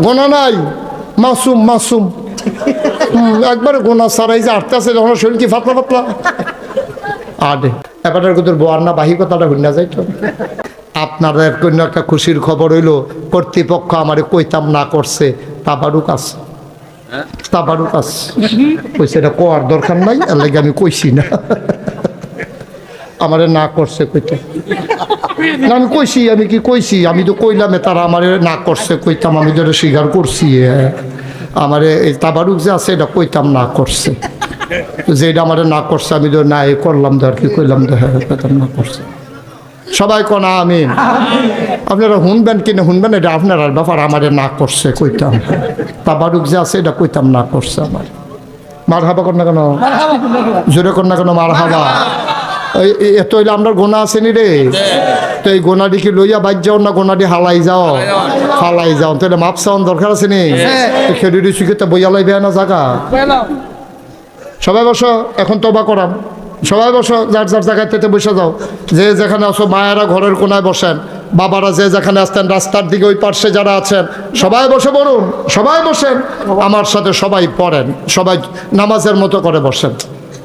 গোনা নাই, মাসুম মাসুম। একবার গোনা সারাই যে আটতে আছে যখন শরীর কি ফাতলা ফাতলা আরে এবারের তোর বোয়ার না বাহি কথাটা হইনা যাই তো। আপনাদের কোনো একটা খুশির খবর হইলো, কর্তৃপক্ষ আমারে কইতাম না করছে, তাবারুক আছে, তাবারুক আছে। কইছে এটা কোয়ার দরকার নাই, এর লাগে আমি কইছি না। আমারে না করছে কইতাম না, আমি কইছি, আমি কি কইছি, আমি তো কইলাম তারা আমারে না করছে কইতাম, আমি তো এটা স্বীকার করছি। আমারে এই তাবারুক যে আছে এটা কইতাম না করছে, যে এটা আমারে না করছে আমি তো না এই করলাম তো আর কি কইলাম তো, হ্যাঁ কইতাম না করছে। সবাই কোনা আমিন। আপনারা শুনবেন কিনা শুনবেন, এটা আপনার ব্যাপার। আমারে না করছে কইতাম, তাবারুক যে আছে এটা কইতাম না করছে। আমার মার হাবা কর না কেন, জোরে কর না কেন মার হাবা। এত হইলে আমরা গোনা আসেনি রে, তো এই গোনাটি কি লইয়া বাজ যাও না গোনাটি হালাই যাও, ফালাই যাও, তাহলে মাপ চাওয়ান দরকার আছে নি? খেডুরি শিখে বইয়া লাইবে না জায়গা। সবাই বসো, এখন তবা করাম। সবাই বসো, যার যার জায়গায় তেতে বসে যাও। যে যেখানে আসো, মায়েরা ঘরের কোনায় বসেন, বাবারা যে যেখানে আসতেন রাস্তার দিকে ওই পার্শ্বে যারা আছেন সবাই বসে পড়ুন, সবাই বসেন আমার সাথে, সবাই পড়েন, সবাই নামাজের মতো করে বসেন।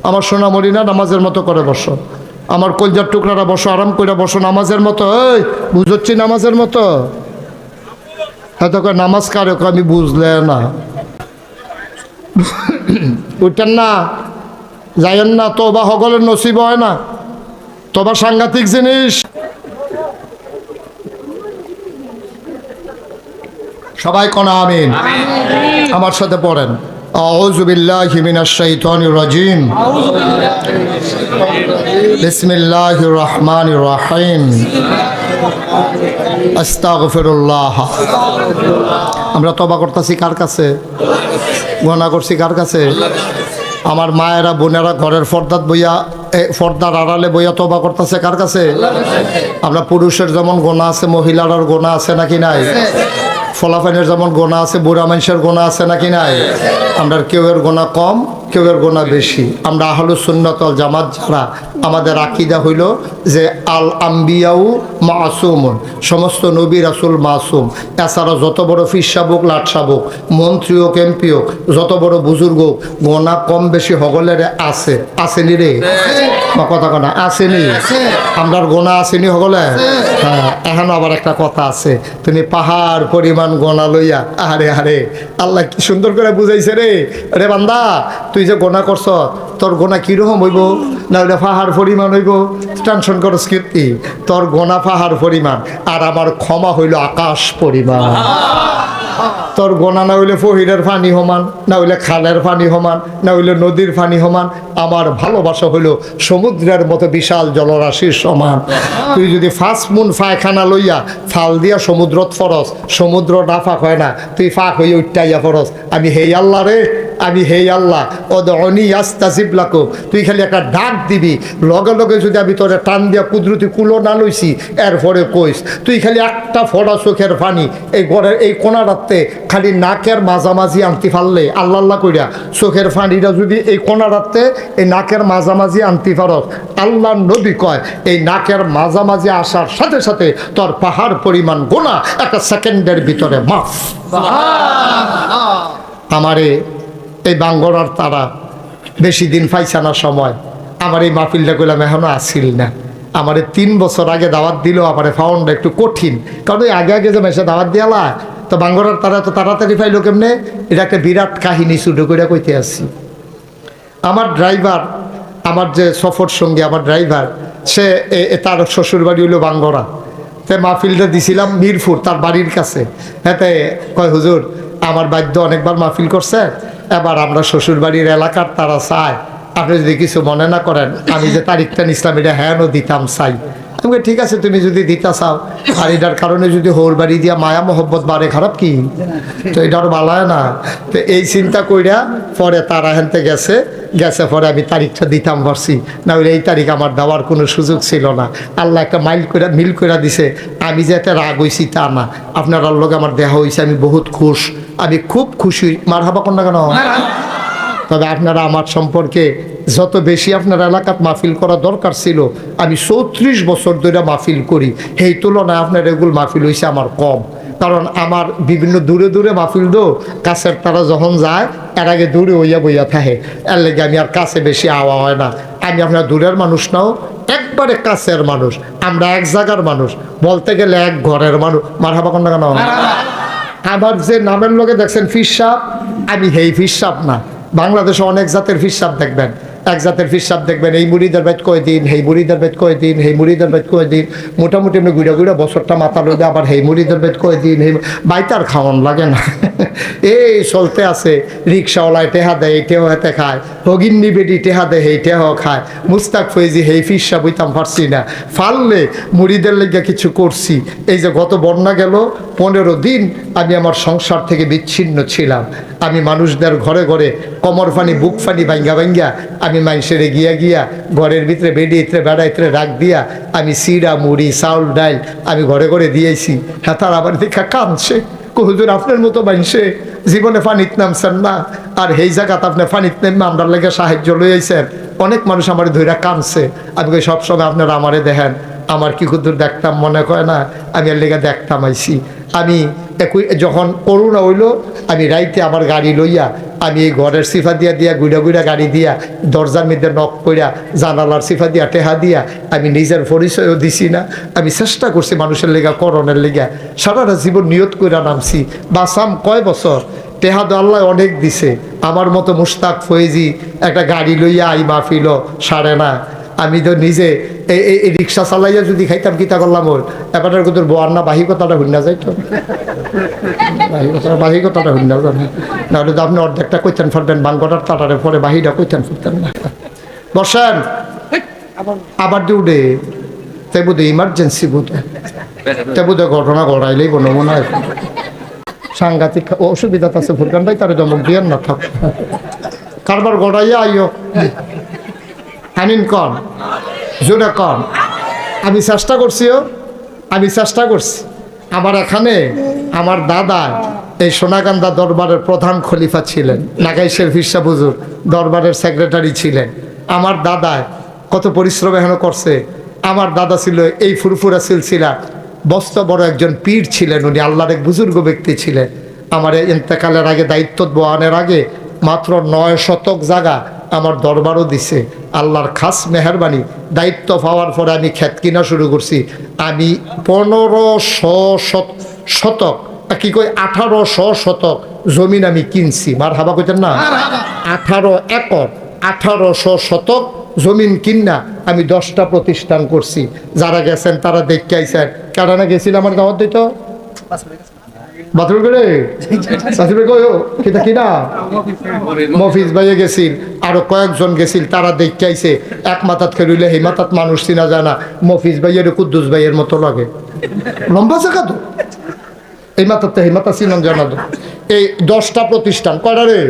আমার সোনামণি না, নামাজের মতো করে বসো। আমার কলজার টুকরারা বসো, আরাম করে বসো নামাজের মতো। এই বুঝছি নামাজের মতো, হয়তো নামাজ কারে আমি বুঝলে না। উঠেন না, যাইয়েন না, তোবা সকলের নসিব হয় না, তোবা সাংঘাতিক জিনিস। সবাই কোনা আমিন, আমার সাথে পড়েন। আউযু বিল্লাহি মিনাশ শাইতানির রাজিম, বিসমিল্লাহির রহমানির রহিম, আস্তাগফিরুল্লাহ। আমরা তওবা করতেছি কার কাছে? গুনাহ করছি কার কাছে? আমার মায়েরা বোনেরা ঘরের ফর্দাত বইয়া, ফর্দার আড়ালে বইয়া তওবা করতেছে কার কাছে? আমরা পুরুষের যেমন গোনা আছে, মহিলার গোনা আছে নাকি নাই? ফলাফানের যেমন গোনা আছে, বুড়া মানুষের গোনা আছে নাকি নাই? আমরা কেউয়ের গোনা কম, কেউয়ের গোনা বেশি। আমরা আহলুস সুন্নাত ওয়াল জামাত যারা, আমাদের আকীদা হইল যে আল আম্বিয়াউ মাসুমুন, সমস্ত নবী রাসূল মাসুম। এছাড়া যত বড় ফিরসাব হোক, লাটসাব হোক, মন্ত্রী হোক, এমপি হোক, যত বড় বুজুর্গ হোক, গোনা কম বেশি হগলের আছে, আসেনি রে বা কথা কনা আসেনি? আমরার গোনা আসেনি হগলে? হ্যাঁ। এখন আবার একটা কথা আছে, তুমি পাহাড় পরিমাণ গোনা লইয়া, আরে আরে আল্লাহ কি সুন্দর করে বুঝাইছে রে। রে বান্দা, তুই যে গোনা করছ, তোর গোনা কিরকম হইব? না হইলে পাহাড় পরিমাণ হইব? টেনশন করস কীর্তি, তোর গোনা পাহাড় পরিমাণ, আর আমার ক্ষমা হইল আকাশ পরিমাণ। তোর গোনা না হইলে ফহিরের পানি সমান, না হইলে খালের পানি সমান, না হইলে নদীর পানি সমান। আমার ভালোবাসা হইল সমুদ্রের মতো বিশাল জলরাশির সমান। তুই যদি ফাঁস মুন ফায়খানা লইয়া ফাল দিয়া সমুদ্রত ফরস, সমুদ্র না ফাঁক হয় না, তুই ফাঁক হইয়া উঠটাইয়া ফরস। আমি হেই আল্লাহ রে, আমি হেই আল্লাহ ওদউনি আস্তাজিব লাকুম, তুই খালি একটা ডাক দিবি, লগে লগে যদি আমি তোরে টান দিয়া কুদরতি কুলো না লইছি, এরপরে কইস। তুই খালি একটা ফোঁটা চোখের পানি এই ঘরের এই কোনাটাতে খালি নাকের মাঝামাঝি আনতে পারলে, আল্লাহ আল্লাহ কইরা চোখের পানিটা যদি এই কোনাটাতে এই নাকের মাঝামাঝি আনতে পারস, আল্লাহ নবী কয় এই নাকের মাঝামাঝি আসার সাথে সাথে তোর পাহাড় পরিমাণ গোনা একটা সেকেন্ডের ভিতরে মাফ। আমারে এই বাঙ্গরার তারা বেশি দিন পাইছে না সময়, আমার এই মাহফিলটা করলাম এখনো আসিল না। আমারে 3 বছর আগে দাওয়াত দিল, আমার ফাউন্ডটা একটু কঠিন, কারণ ওই আগে আগে যে মেসে দাওয়াত দিয়ালা, তো বাঙ্গরার তারা তো তাড়াতাড়ি পাইল কেমনে? এটা একটা বিরাট কাহিনী শুরু করে কইতে আসছি। আমার ড্রাইভার, আমার যে সফর সঙ্গী, আমার ড্রাইভার, সে তার শ্বশুরবাড়ি হইল বাঙ্গরা। তো মাহফিলটা দিছিলাম মিরপুর, তার বাড়ির কাছে। হ্যাঁ, কয় হুজুর আমার বাদ্য অনেকবার মাহফিল করছে, এবার আমরা শ্বশুরবাড়ির এলাকার তারা চায়, আপনি যদি কিছু মনে না করেন আমি যে তারিখটা নিছিলাম এটা হ্যাঁও দিতাম চাই। আমি ঠিক আছে, তুমি যদি দিতা চাও, আর এটার কারণে যদি হোর বাড়ি দিয়া মায়া মোহব্বত বাড়ে, খারাপ কি? তো এটার বালায় না। তো এই চিন্তা কইরা পরে তারা হেনতে গেছে, পরে আমি তারিখটা দিতাম পারছি, না হলে এই তারিখ আমার দেওয়ার কোনো সুযোগ ছিল না। আল্লাহ একটা মিল করে দিছে। আমি যে এতে রাগ হইছি তা না, আপনার আল্লাহকে আমার দেহা হয়েছে, আমি বহুত খুশ, আমি খুব খুশি। মার হাবা কর না কেন? তবে আপনারা আমার সম্পর্কে যত বেশি আপনার এলাকাত মাহফিল করা দরকার ছিল, আমি 34 বছর ধরে মাহফিল করি, এই তুলনায় আপনার এগুলো মাহফিল হয়েছে আমার কম। কারণ আমার বিভিন্ন দূরে দূরে মাহফিল দো, কাছের তারা যখন যায় এর আগে দূরে হইয়া বইয়া থাকে, এর লেগে আমি আর কাছে বেশি আওয়া হয় না। আমি আপনার দূরের মানুষ নাও, একবারে কাছের মানুষ, আমরা এক জায়গার মানুষ, বলতে গেলে এক ঘরের মানুষ। মারহাবা কোন কেন? আমার যে নামের লোকে দেখছেন ফিরসাব, আমি হেই ফিরসাব না। বাংলাদেশে অনেক জাতের ফিরসাব দেখবেন, এক জাতের ফিরসাব দেখবেন এই মুড়িদের বেদ কয় দিন, হেই মুড়িদের বেদ কয় দিন, হেই মুড়িদের বেদ কয় দিন, মোটামুটি এমনি ঘুরে ঘুরে বছরটা মাথা লইলে আবার হেই মুড়িদের বেদ কয় দিন, হেই বাইতার খাওয়ান লাগে না। এই চলতে আছে, রিক্সাওয়ালায় টেহা দেয়, এই টেহ হাতে খায়, হগিন্নি বেডি টেহা দেয়, এই টেহ খায়। মুস্তাক ফৈজি হেই ফিরসাব হইতাম পারছি না, ফাললে মুড়িদের লেগে কিছু করছি। এই যে গত বন্যা গেল, 15 দিন আমি আমার সংসার থেকে বিচ্ছিন্ন ছিলাম। আমি মানুষদের ঘরে ঘরে কমর ফানি বুক ফানি ভাঙ্গা ভাঙ্গা আমি মানুষের গিয়া গিয়া ঘরের ভিতরে বেড়িয়ে বেড়াইতে রাখ দিয়া আমি সিরা মুড়ি চাউল ডাইল আমি ঘরে ঘরে দিয়েছি। হ্যাঁ, তার আবার দেখা কাঁদছে, হুজুর আপনার মতো মানুষে জীবনে ফানিত নামছেন না, আর এই জায়গাতে আপনি ফানিত নেমে আমরা লেগে সাহায্য লইয়াছেন। অনেক মানুষ আমার ধৈরা কাঁদছে। আমি সবসময় আপনারা আমারে দেখেন, আমার কি কুদুর দেখতাম মনে করে না, আমি এর লেগে দেখতাম আইসি। আমি যখন করোনা হইল, আমি রাইতে আমার গাড়ি লইয়া আমি এই ঘরের সিফা দিয়া দিয়া গুড়া গুড়া গাড়ি দিয়া দরজার মধ্যে নখ কইরা জানালার সিফা দিয়া টেহা দিয়া আমি নিজের পরিচয়ও দিছি না। আমি চেষ্টা করছি মানুষের লেগা করণের লেগা, সারাটা জীবন নিয়ত কইরা নামছি। বাসাম কয় বছর, টেহা তো আল্লাহ অনেক দিছে। আমার মতো মুস্তাক ফয়েজি একটা গাড়ি লইয়া আই মাহফিল সারে না। আমি তো নিজে এই রিক্সা চালাইয়া যদি খাইতাম কিতা করলাম, ওর এবার কিন্তু বোয়ার না বাহি কথাটা হুন্না যাইতো, বাহি কথাটা হুন্না যান, নাহলে তো আপনি অর্ধেকটা কইতেন ফেলবেন, বানগটার তাটারে পরে বাহিটা কইতেন ফেলতেন না। বসেন, আবার দিউডে তে বুধে ইমার্জেন্সি বুধে তে বুধে ঘটনা ঘটাইলেই বনো মনে হয় সাংঘাতিক অসুবিধা আছে। ফুরকান ভাই তারে দমক দিয়েন না, থাক কারবার ঘটাইয়া আইও আনিন কন জোরে কন। আমি চেষ্টা করছিও, আমি চেষ্টা করছি। আমার এখানে আমার দাদা এই সোনাকান্দা দরবারের প্রধান খলিফা ছিলেন, নাগাইশের ফিরসা হুজুর দরবারের সেক্রেটারি ছিলেন। আমার দাদা কত পরিশ্রম এখনো করছে। আমার দাদা ছিল এই ফুরফুরা সিলসিলা বস্ত বড় একজন পীর ছিলেন, উনি আল্লাহর এক বুজুর্গ ব্যক্তি ছিলেন। আমার ইন্তেকালের আগে দায়িত্ব বহানের আগে মাত্র 9 শতক জায়গা আমার দরবারও দিছে। আল্লাহর খাস মেহরবানি, দায়িত্ব পাওয়ার পরে আমি ক্ষেত কিনা শুরু করছি। আমি 1500 শতক কি কই 1800 শতক জমিন আমি কিনছি। মার হাবা কইতেন না, 18 একর 1800 শতক জমিন কিনা আমি 10টা প্রতিষ্ঠান করছি। যারা গেছেন তারা দেখতে আইছেন। কারণে গেছিল আমার দাওয়াত দিত বাথরুম করে কিনা মফিজ ভাইয়ে গেছিল, আরো কয়েকজন গেছিল, তারা দেখতে আইছে। এক মাথাত খেলিলে সেই মাথাত মানুষ চিনা যায় না। মফিজ ভাইয়ের কুদ্দুস ভাইয়ের মতো লাগে, লম্বা জায়গা তো, এই মাথাতে সেই মাথা চিনাম জানা তো। এই 10টা প্রতিষ্ঠান কয়টা রে?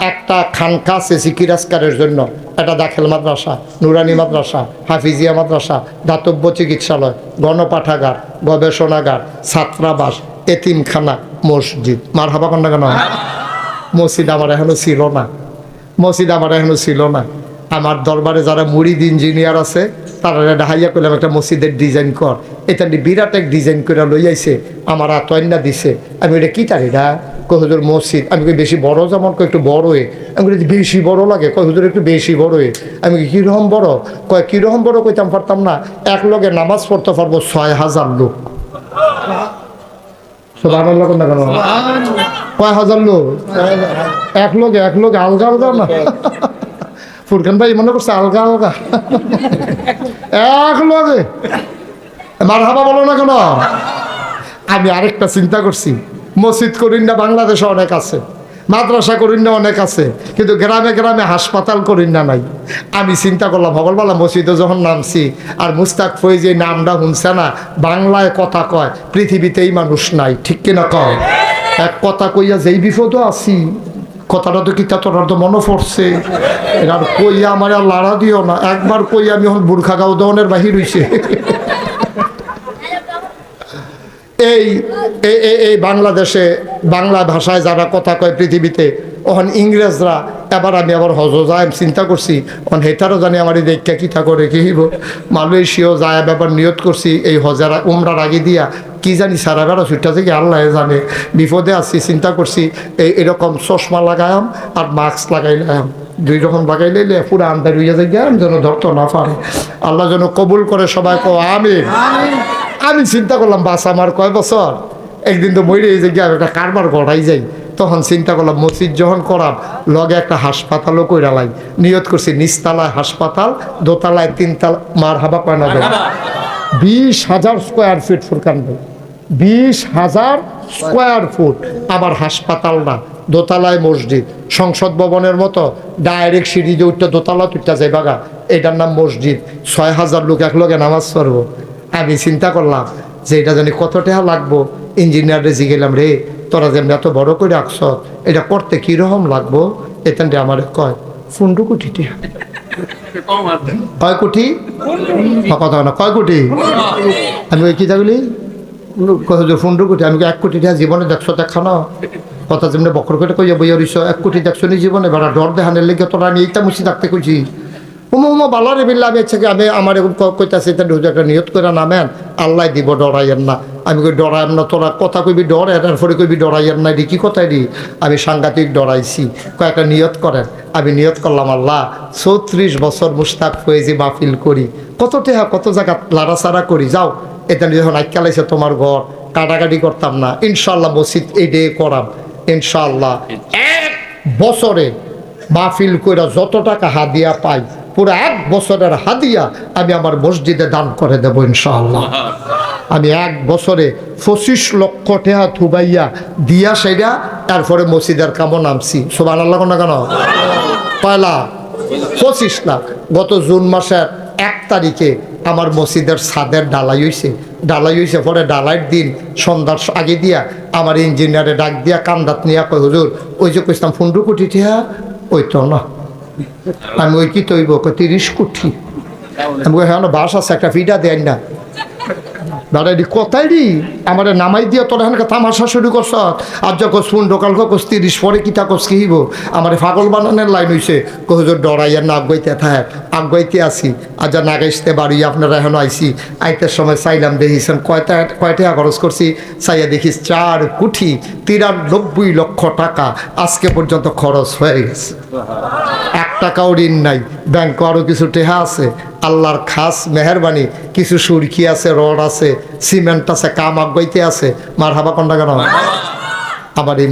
একটা খানকা আছে সিকিরাজকারের জন্য, একটা দাখিল মাদ্রাসা, নুরানি মাদ্রাসা, হাফিজিয়া মাদ্রাসা, দাতব্য চিকিৎসালয়, গণপাঠাগার, গবেষণাগার, ছাত্রাবাস, এতিমখানা, মসজিদ। মার হাবা কন্যা কেন? মসজিদ আমার এখনো ছিল না, মসজিদ আমার এখনো ছিল না। আমার দরবারে যারা মুরিদ ইঞ্জিনিয়ার আছে তারা ডাহাইয়া করলাম একটা মসজিদের ডিজাইন কর। এটা বিরাট এক ডিজাইন করে লই আইছে, আমার আতয়না দিছে। আমি এটা কী তারিরা কই হুজুর মসজিদ। আমি কই বেশি বড়, যেমন কয় একটু বড় হয়ে। আমি কই বেশি বড় লাগে, কয় হুজুর একটু বেশি বড় হয়ে। আমি কীরকম বড়? কয় কীরকম বড় কইতাম পারতাম না, এক লগে নামাজ পড়তে পারবো 6000 লোক। সুবহানাল্লাহ কোন না কেন? কয় হাজার লোক এক লোকে আলগা আলগা না। ফুরকান ভাই মনে করছে আলগা আলগা, এক লগে মারহাবা বলো না কেন? আমি আরেকটা চিন্তা করছি, মসজিদ করিন না বাংলাদেশে অনেক আছে, মাদ্রাসা করিন না অনেক আছে, কিন্তু গ্রামে গ্রামে হাসপাতাল করিন না নাই। আমি চিন্তা করলাম ভগলবেলা মসজিদে যখন নামছি, আর মুস্তাক ফয়েজি নামটা শুনছে না, বাংলায় কথা কয়, পৃথিবীতেই মানুষ নাই, ঠিক কিনা কয়? এক কথা কইয়া যেই বিপদও আছি, কথাটা তো কিতা তোর তো মনে পড়ছে, আর কইয়া আমার আর লাড়া দিও না। একবার কইয়া আমি এখন বুর্খা গাও দহনের বাহির হইছে। এই এই বাংলাদেশে বাংলা ভাষায় যারা কথা কয় পৃথিবীতে, ওখান ইংরেজরা এবার আমি আবার হজ যায় চিন্তা করছি, ওখান হেতারও জানি আমার এই দেখা কিতা করে কি হইব। মালয়েশিয়াও যায় ব্যাপার নিয়ত করছি এই হজারা উমরার আগে দিয়া কি জানি সারা বেড়া ছুটটা থেকে আল্লাহ জানে, বিপদে আছি, চিন্তা করছি এরকম চশমা লাগায়াম আর মাস্ক লাগাইলাম, দুই রকম লাগাইলে পুরো আন্দার হইয়া যায় জ্ঞান যেন ধরতে না পারে। আল্লাহ যেন কবুল করে, সবাই কো আমিন। আমি চিন্তা করলাম বাস আমার কয় বছর, একদিন তো মরে এই জায়গায় একটা কারবার গড়াই যাই। তখন চিন্তা করলাম মসজিদ যখন করাম লগে একটা হাসপাতালও কইরা লাই, নিয়ত করছি নিচতলায় হাসপাতাল, দোতলায় তিনতলা, মার হাবা কয় না 20,000 স্কোয়ার ফিট ফুরকান ভাই, 20,000 স্কোয়ার ফুট আমার হাসপাতাল না, দোতলায় মসজিদ, সংসদ ভবনের মতো ডাইরেক্ট সিঁড়ি দিয়ে উঠতে দোতলা তুলতে যাই বাগা, এটার নাম মসজিদ। 6,000 লোক এক লগে নামাজ পড়বো। আমি চিন্তা করলাম যে এটা জানি কত টাকা লাগবো। ইঞ্জিনিয়ারে জিগেলাম, রে তোরা যেমন এত বড় করে রাখছ, এটা করতে কীরকম লাগবো? এখান থেকে আমার কয় 15 কোটি টাকা। কয় কোটি? কথা না, কয় কোটি? আমি ওই কি থাকলি কত 15 কোটি। আমি 1 কোটি টাকা জীবনে দেখছো দেখা না? কথা যেমনি বকর করে কইয়া বইয়া রইছ, 1 কোটি দেখছো নি জীবনে? বেড়া ডর দেখানের লেগে তোরা আমি এইটা মুছি থাকতে কইছি। উমা বালারে বিল্লা আমি ইচ্ছাকে আমি আমার এখন কইতাছি একটা নিয়ত করে নামেন, আল্লাহ দিব, ডরাইয়েন না। আমি কই ডরাইম না, তোরা কথা কইবি ডর, এটার পরে কইবি ডরাইয়েন না, এটি কি কথাই দি? আমি সাংঘাতিক ডরাইছি। কয়েকটা নিয়ত করেন। আমি নিয়ত করলাম, আল্লাহ 34 বছর মুস্তাক ফয়েজি মাহফিল করি, কত টেহা কত জায়গা লাড়াচাড়া করি, যাও এটা যখন আইকালাইছে তোমার ঘর, কাটাকাটি করতাম না, ইনশাল্লাহ মসজিদ এই ডে করাম, ইনশাল্লাহ 1 বছরে মাহফিল কইরা যত টাকা হাদিয়া পাই পুরো 1 বছরের হাদিয়া আমি আমার মসজিদে দান করে দেবো ইনশাআল্লাহ। আমি 1 বছরে 25 লক্ষ টাকা থুবাইয়া দিয়া সেটা, তারপরে মসজিদের কামও নামছি। সুবহানাল্লাহ না কেন? পয়লা 25 লাখ। গত জুন মাসের 1 তারিখে আমার মসজিদের ছাদের ঢালাই হয়েছে। পরে ঢালাইয়ের দিন সন্ধ্যার আগে দিয়া আমার ইঞ্জিনিয়ারে ডাক দিয়া কান্দাত নিয়া কয়, হুজুর ওই যে কইতাম 15 কোটি টাকা, ওই তো না। আমি ওই কি তৈব 30 কোটি। আমি হ্যাঁ বাস আছে, একটা ফিডা দেন না দাদা, এটি কোথায় রি আমার নামাই দিয়ে তোর এখানে তামাশা শুরু করছ। আর যখন শুন ঢোকাল কস 30 পরে কিতা কস কি হইব? আমার পাগল বানানোর লাইন হয়েছে। কহুজোর ডরাইয়ার না আগাইতে থাক, আগাইতে আসি। আর যা নাগাইতে বাড়ি আপনারা এখন আইসি, আইতের সময় চাইলাম দেখিছেন কয়টা খরচ করছি, চাইয়া দেখিস 4 কোটি 93 লক্ষ টাকা আজকে পর্যন্ত খরচ হয়ে গেছে। 1 টাকাও ঋণ নাই, ব্যাংকে আরও কিছু টেহা আছে। আল্লাহর খাস মেহরবানি, কিছু সুরকি আছে, রড আছে, সিমেন্ট আছে, কাম আগাইতে আছে। মার হাবা কন্ডা কেন? আবার এই